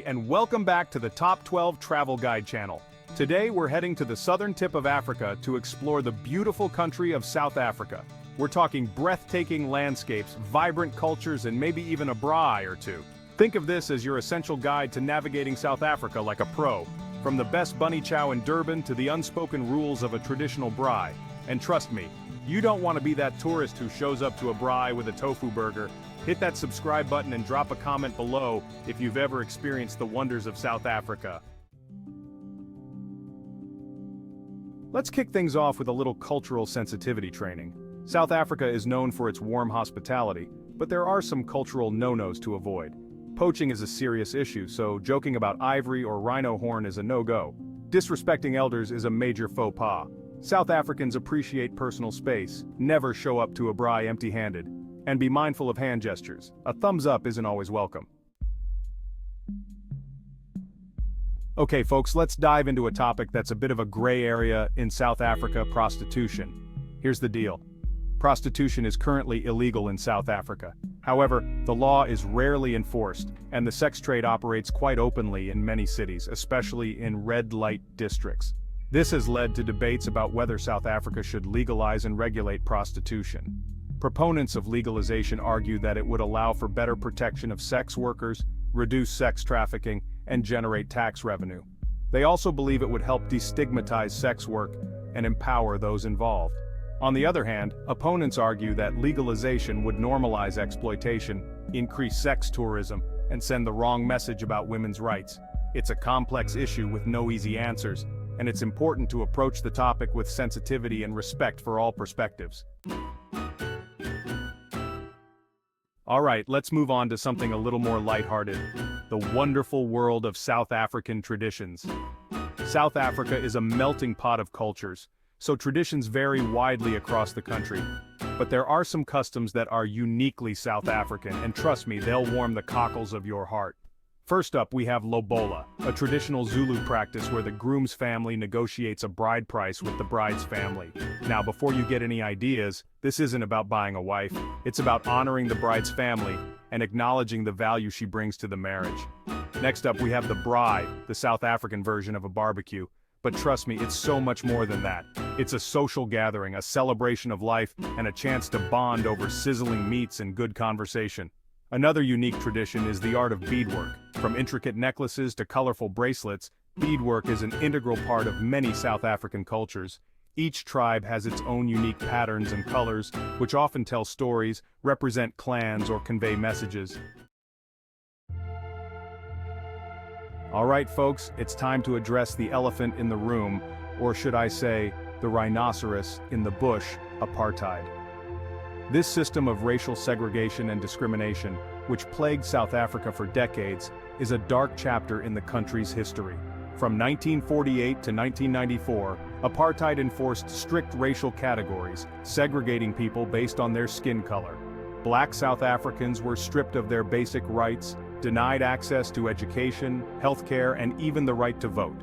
And welcome back to the Top 12 Travel Guide channel. Today we're heading to the southern tip of Africa to explore the beautiful country of South Africa. We're talking breathtaking landscapes, vibrant cultures, and maybe even a braai or two. Think of this as your essential guide to navigating South Africa like a pro, from the best bunny chow in Durban to the unspoken rules of a traditional braai. And trust me, you don't want to be that tourist who shows up to a braai with a tofu burger. Hit that subscribe button and drop a comment below if you've ever experienced the wonders of South Africa. Let's kick things off with a little cultural sensitivity training. South Africa is known for its warm hospitality, but there are some cultural no-nos to avoid. Poaching is a serious issue, so joking about ivory or rhino horn is a no-go. Disrespecting elders is a major faux pas. South Africans appreciate personal space, never show up to a braai empty-handed. And be mindful of hand gestures. A thumbs up isn't always welcome. Okay folks, let's dive into a topic that's a bit of a gray area in South Africa: prostitution. Here's the deal. Prostitution is currently illegal in South Africa. However, the law is rarely enforced, and the sex trade operates quite openly in many cities, especially in red light districts. This has led to debates about whether South Africa should legalize and regulate prostitution. Proponents of legalization argue that it would allow for better protection of sex workers, reduce sex trafficking, and generate tax revenue. They also believe it would help destigmatize sex work and empower those involved. On the other hand, opponents argue that legalization would normalize exploitation, increase sex tourism, and send the wrong message about women's rights. It's a complex issue with no easy answers, and it's important to approach the topic with sensitivity and respect for all perspectives. Alright, let's move on to something a little more lighthearted: the wonderful world of South African traditions. South Africa is a melting pot of cultures, so traditions vary widely across the country. But there are some customs that are uniquely South African, and trust me, they'll warm the cockles of your heart. First up, we have lobola, a traditional Zulu practice where the groom's family negotiates a bride price with the bride's family. Now, before you get any ideas, this isn't about buying a wife. It's about honoring the bride's family and acknowledging the value she brings to the marriage. Next up, we have the braai, the South African version of a barbecue. But trust me, it's so much more than that. It's a social gathering, a celebration of life, and a chance to bond over sizzling meats and good conversation. Another unique tradition is the art of beadwork. From intricate necklaces to colorful bracelets, beadwork is an integral part of many South African cultures. Each tribe has its own unique patterns and colors, which often tell stories, represent clans, or convey messages. Alright folks, it's time to address the elephant in the room, or should I say, the rhinoceros in the bush: apartheid. This system of racial segregation and discrimination, which plagued South Africa for decades, is a dark chapter in the country's history. From 1948 to 1994, apartheid enforced strict racial categories, segregating people based on their skin color. Black South Africans were stripped of their basic rights, denied access to education, healthcare, and even the right to vote.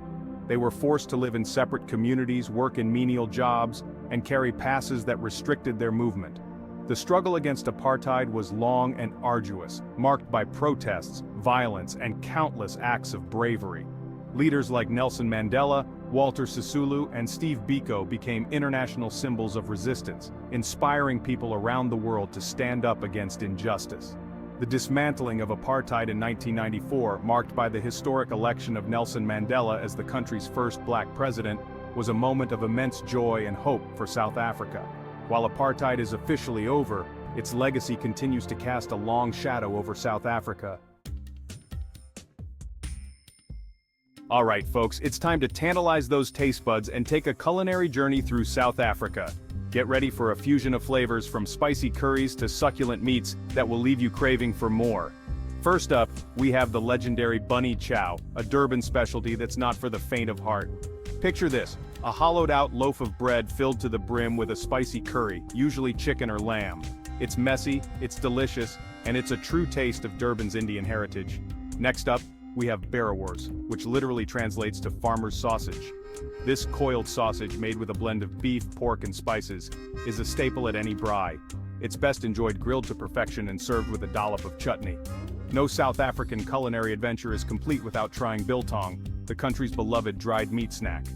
They were forced to live in separate communities, work in menial jobs, and carry passes that restricted their movement. The struggle against apartheid was long and arduous, marked by protests, violence, and countless acts of bravery. Leaders like Nelson Mandela, Walter Sisulu, and Steve Biko became international symbols of resistance, inspiring people around the world to stand up against injustice. The dismantling of apartheid in 1994, marked by the historic election of Nelson Mandela as the country's first black president, was a moment of immense joy and hope for South Africa. While apartheid is officially over, its legacy continues to cast a long shadow over South Africa. Alright folks, it's time to tantalize those taste buds and take a culinary journey through South Africa. Get ready for a fusion of flavors from spicy curries to succulent meats that will leave you craving for more. First up, we have the legendary bunny chow, a Durban specialty that's not for the faint of heart. Picture this: a hollowed-out loaf of bread filled to the brim with a spicy curry, usually chicken or lamb. It's messy, it's delicious, and it's a true taste of Durban's Indian heritage. Next up, we have boerewors, which literally translates to farmer's sausage. This coiled sausage, made with a blend of beef, pork, and spices, is a staple at any braai. It's best enjoyed grilled to perfection and served with a dollop of chutney. No South African culinary adventure is complete without trying biltong, the country's beloved dried meat snack.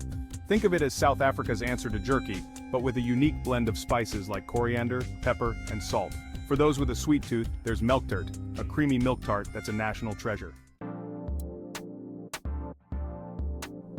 Think of it as South Africa's answer to jerky, but with a unique blend of spices like coriander, pepper, and salt. For those with a sweet tooth, there's melktert, a creamy milk tart that's a national treasure.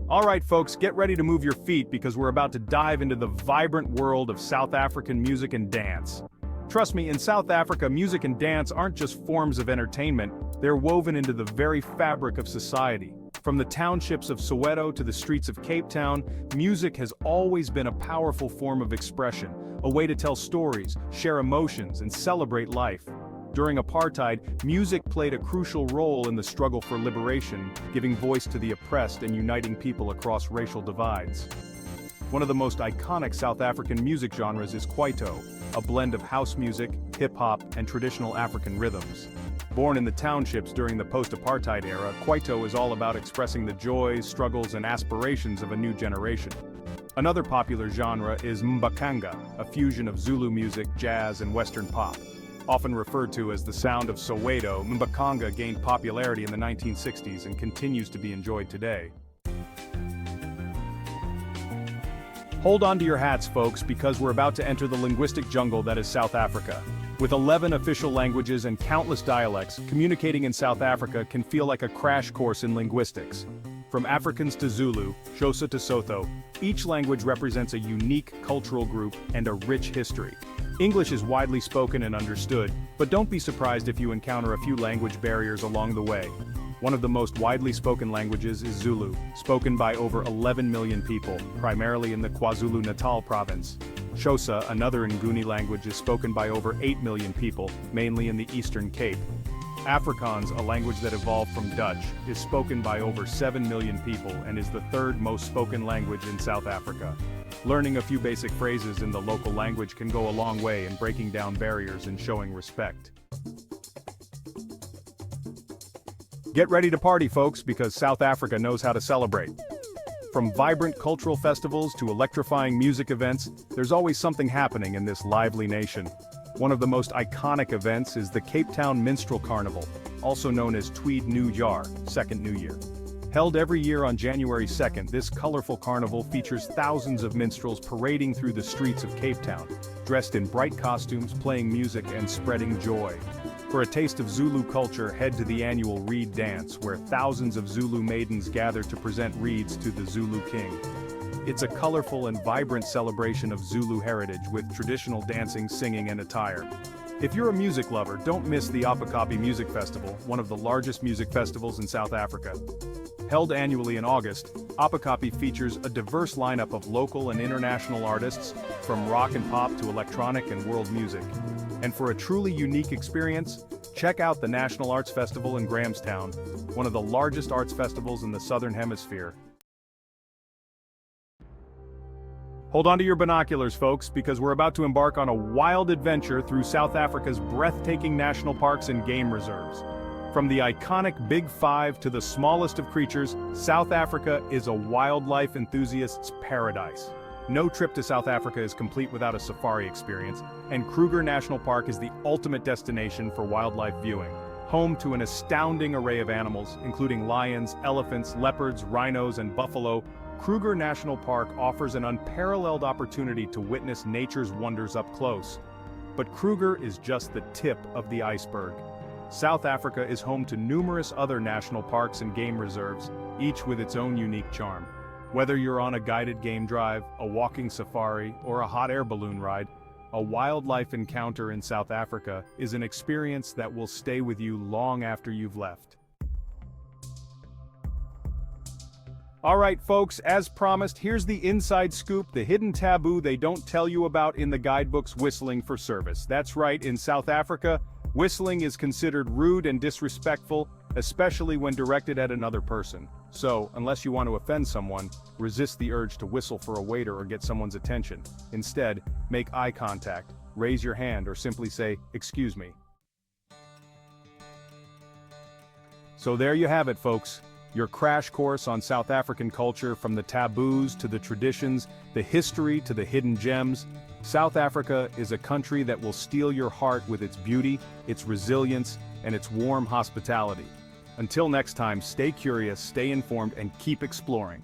Alright folks, get ready to move your feet because we're about to dive into the vibrant world of South African music and dance. Trust me, in South Africa, music and dance aren't just forms of entertainment, they're woven into the very fabric of society. From the townships of Soweto to the streets of Cape Town, music has always been a powerful form of expression, a way to tell stories, share emotions, and celebrate life. During apartheid, music played a crucial role in the struggle for liberation, giving voice to the oppressed and uniting people across racial divides. One of the most iconic South African music genres is kwaito, a blend of house music, hip-hop, and traditional African rhythms. Born in the townships during the post-apartheid era, kwaito is all about expressing the joys, struggles, and aspirations of a new generation. Another popular genre is mbaqanga, a fusion of Zulu music, jazz, and Western pop. Often referred to as the sound of Soweto, mbaqanga gained popularity in the 1960s and continues to be enjoyed today. Hold on to your hats, folks, because we're about to enter the linguistic jungle that is South Africa. With 11 official languages and countless dialects, communicating in South Africa can feel like a crash course in linguistics. From Afrikaans to Zulu, Xhosa to Sotho, each language represents a unique cultural group and a rich history. English is widely spoken and understood, but don't be surprised if you encounter a few language barriers along the way. One of the most widely spoken languages is Zulu, spoken by over 11 million people, primarily in the KwaZulu-Natal province. Xhosa, another Nguni language, is spoken by over 8 million people, mainly in the Eastern Cape. Afrikaans, a language that evolved from Dutch, is spoken by over 7 million people and is the third most spoken language in South Africa. Learning a few basic phrases in the local language can go a long way in breaking down barriers and showing respect. Get ready to party, folks, because South Africa knows how to celebrate. From vibrant cultural festivals to electrifying music events, there's always something happening in this lively nation. One of the most iconic events is the Cape Town Minstrel Carnival, also known as Tweed New Jaar, Second New Year. Held every year on January 2nd, this colorful carnival features thousands of minstrels parading through the streets of Cape Town, dressed in bright costumes, playing music, and spreading joy. For a taste of Zulu culture, head to the annual Reed Dance, where thousands of Zulu maidens gather to present reeds to the Zulu King. It's a colorful and vibrant celebration of Zulu heritage with traditional dancing, singing, and attire. If you're a music lover, don't miss the Apakapi Music Festival, one of the largest music festivals in South Africa. Held annually in August, Apakapi features a diverse lineup of local and international artists, from rock and pop to electronic and world music. And for a truly unique experience, check out the National Arts Festival in Grahamstown, one of the largest arts festivals in the Southern Hemisphere. Hold on to your binoculars, folks, because we're about to embark on a wild adventure through South Africa's breathtaking national parks and game reserves. From the iconic Big Five to the smallest of creatures, South Africa is a wildlife enthusiast's paradise. No trip to South Africa is complete without a safari experience, and Kruger National Park is the ultimate destination for wildlife viewing. Home to an astounding array of animals, including lions, elephants, leopards, rhinos, and buffalo, Kruger National Park offers an unparalleled opportunity to witness nature's wonders up close. But Kruger is just the tip of the iceberg. South Africa is home to numerous other national parks and game reserves, each with its own unique charm. Whether you're on a guided game drive, a walking safari, or a hot air balloon ride, a wildlife encounter in South Africa is an experience that will stay with you long after you've left. Alright folks, as promised, here's the inside scoop, the hidden taboo they don't tell you about in the guidebooks: whistling for service. That's right, in South Africa, whistling is considered rude and disrespectful, especially when directed at another person. So, unless you want to offend someone, resist the urge to whistle for a waiter or get someone's attention. Instead, make eye contact, raise your hand, or simply say, "Excuse me." So there you have it, folks. Your crash course on South African culture, from the taboos to the traditions, the history to the hidden gems. South Africa is a country that will steal your heart with its beauty, its resilience, and its warm hospitality. Until next time, stay curious, stay informed, and keep exploring.